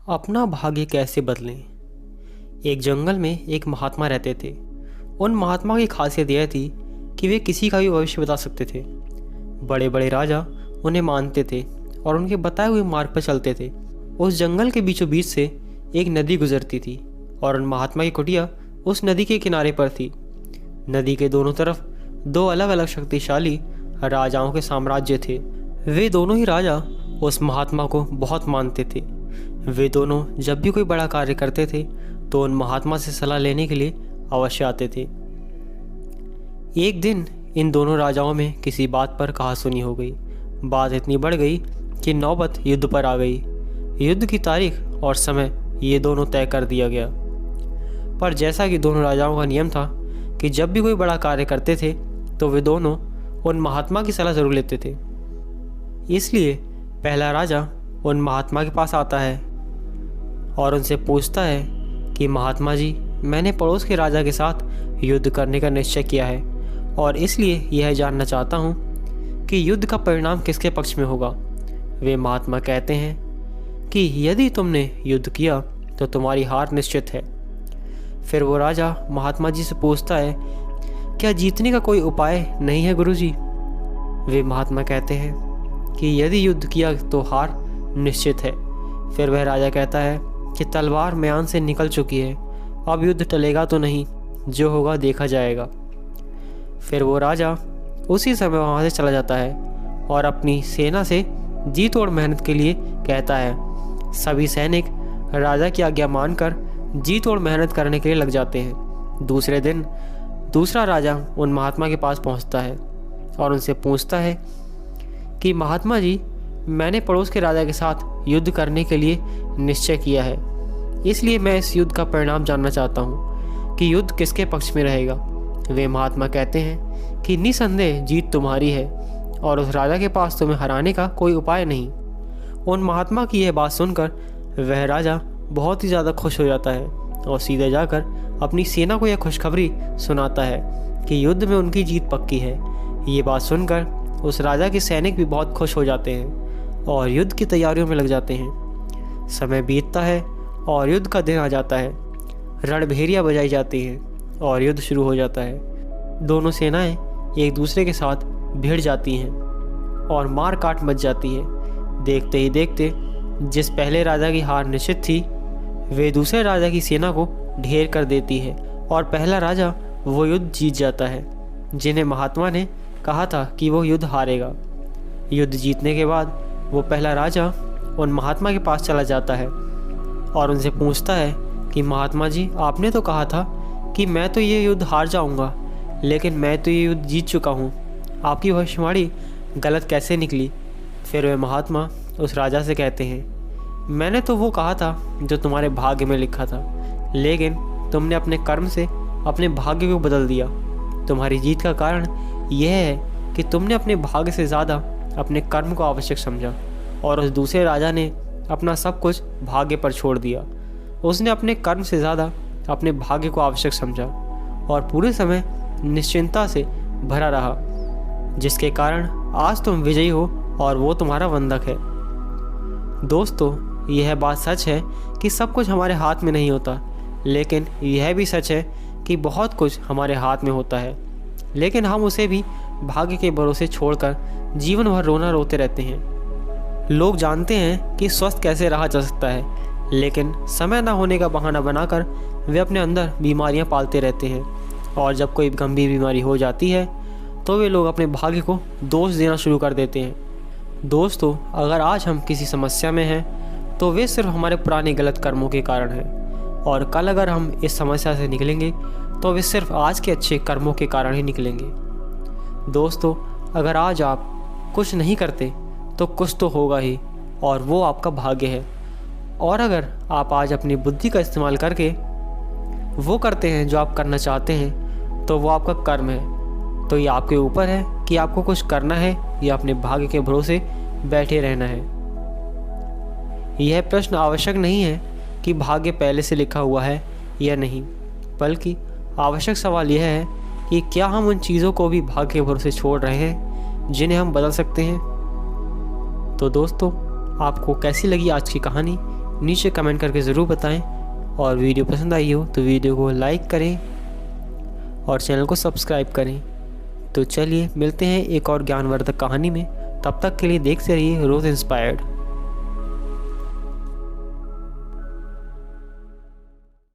अपना भाग्य कैसे बदलें। एक जंगल में एक महात्मा रहते थे। उन महात्मा की खासियत यह थी कि वे किसी का भी भविष्य बता सकते थे। बड़े बड़े राजा उन्हें मानते थे और उनके बताए हुए मार्ग पर चलते थे। उस जंगल के बीचों बीच से एक नदी गुजरती थी और उन महात्मा की कुटिया उस नदी के किनारे पर थी। नदी के दोनों तरफ दो अलग अलग शक्तिशाली राजाओं के साम्राज्य थे। वे दोनों ही राजा उस महात्मा को बहुत मानते थे। वे दोनों जब भी कोई बड़ा कार्य करते थे तो उन महात्मा से सलाह लेने के लिए अवश्य आते थे। एक दिन इन दोनों राजाओं में किसी बात पर कहासुनी हो गई। बात इतनी बढ़ गई कि नौबत युद्ध पर आ गई। युद्ध की तारीख और समय ये दोनों तय कर दिया गया। पर जैसा कि दोनों राजाओं का नियम था कि जब भी कोई बड़ा कार्य करते थे तो वे दोनों उन महात्मा की सलाह जरूर लेते थे। इसलिए पहला राजा उन महात्मा के पास आता है और उनसे पूछता है कि महात्मा जी, मैंने पड़ोस के राजा के साथ युद्ध करने का निश्चय किया है और इसलिए यह जानना चाहता हूँ कि युद्ध का परिणाम किसके पक्ष में होगा। वे महात्मा कहते हैं कि यदि तुमने युद्ध किया तो तुम्हारी हार निश्चित है। फिर वो राजा महात्मा जी से पूछता है, क्या जीतने का कोई उपाय नहीं है गुरुजी? वे महात्मा कहते हैं कि यदि युद्ध किया तो हार निश्चित है। फिर वह राजा कहता है कि तलवार म्यान से निकल चुकी है, अब युद्ध टलेगा तो नहीं, जो होगा देखा जाएगा। फिर वो राजा उसी समय वहाँ से चला जाता है और अपनी सेना से जी तोड़ मेहनत के लिए कहता है। सभी सैनिक राजा की आज्ञा मानकर जी तोड़ मेहनत करने के लिए लग जाते हैं। दूसरे दिन दूसरा राजा उन महात्मा के पास पहुँचता है और उनसे पूछता है कि महात्मा जी, मैंने पड़ोस के राजा के साथ युद्ध करने के लिए निश्चय किया है, इसलिए मैं इस युद्ध का परिणाम जानना चाहता हूँ कि युद्ध किसके पक्ष में रहेगा। वे महात्मा कहते हैं कि निसंदेह जीत तुम्हारी है और उस राजा के पास तुम्हें हराने का कोई उपाय नहीं। उन महात्मा की यह बात सुनकर वह राजा बहुत ही ज़्यादा खुश हो जाता है और सीधे जाकर अपनी सेना को यह खुशखबरी सुनाता है कि युद्ध में उनकी जीत पक्की है। ये बात सुनकर उस राजा के सैनिक भी बहुत खुश हो जाते हैं और युद्ध की तैयारियों में लग जाते हैं। समय बीतता है और युद्ध का दिन आ जाता है। रणभेरियाँ बजाई जाती हैं और युद्ध शुरू हो जाता है। दोनों सेनाएं एक दूसरे के साथ भिड़ जाती हैं और मार काट मच जाती है। देखते ही देखते जिस पहले राजा की हार निश्चित थी, वे दूसरे राजा की सेना को ढेर कर देती है और पहला राजा वो युद्ध जीत जाता है जिन्हें महात्मा ने कहा था कि वो युद्ध हारेगा। युद्ध जीतने के बाद वो पहला राजा उन महात्मा के पास चला जाता है और उनसे पूछता है कि महात्मा जी, आपने तो कहा था कि मैं तो ये युद्ध हार जाऊंगा, लेकिन मैं तो ये युद्ध जीत चुका हूँ। आपकी भविष्यवाणी गलत कैसे निकली? फिर वे महात्मा उस राजा से कहते हैं, मैंने तो वो कहा था जो तुम्हारे भाग्य में लिखा था, लेकिन तुमने अपने कर्म से अपने भाग्य को बदल दिया। तुम्हारी जीत का कारण यह है कि तुमने अपने भाग्य से ज़्यादा अपने कर्म को आवश्यक समझा और उस दूसरे राजा ने अपना सब कुछ भाग्य पर छोड़ दिया। उसने अपने कर्म से ज़्यादा अपने भाग्य को आवश्यक समझा और पूरे समय निश्चिंता से भरा रहा, जिसके कारण आज तुम विजयी हो और वो तुम्हारा बंधक है। दोस्तों, यह बात सच है कि सब कुछ हमारे हाथ में नहीं होता, लेकिन यह भी सच है कि बहुत कुछ हमारे हाथ में होता है, लेकिन हम उसे भी भाग्य के भरोसे छोड़कर जीवन भर रोना रोते रहते हैं। लोग जानते हैं कि स्वस्थ कैसे रहा जा सकता है, लेकिन समय न होने का बहाना बनाकर वे अपने अंदर बीमारियां पालते रहते हैं और जब कोई गंभीर बीमारी हो जाती है तो वे लोग अपने भाग्य को दोष देना शुरू कर देते हैं। दोस्तों, अगर आज हम किसी समस्या में हैं तो वे सिर्फ हमारे पुराने गलत कर्मों के कारण हैं और कल अगर हम इस समस्या से निकलेंगे तो वे सिर्फ आज के अच्छे कर्मों के कारण ही निकलेंगे। दोस्तों, अगर आज आप कुछ नहीं करते तो कुछ तो होगा ही और वो आपका भाग्य है। और अगर आप आज अपनी बुद्धि का इस्तेमाल करके वो करते हैं जो आप करना चाहते हैं तो वो आपका कर्म है। तो ये आपके ऊपर है कि आपको कुछ करना है या अपने भाग्य के भरोसे बैठे रहना है। यह प्रश्न आवश्यक नहीं है कि भाग्य पहले से लिखा हुआ है या नहीं, बल्कि आवश्यक सवाल यह है कि क्या हम उन चीज़ों को भी भाग्य के भरोसे छोड़ रहे हैं जिन्हें हम बदल सकते हैं। तो दोस्तों, आपको कैसी लगी आज की कहानी नीचे कमेंट करके ज़रूर बताएं। और वीडियो पसंद आई हो तो वीडियो को लाइक करें और चैनल को सब्सक्राइब करें। तो चलिए मिलते हैं एक और ज्ञानवर्धक कहानी में। तब तक के लिए देखते रहिए रोज़ इंस्पायर्ड।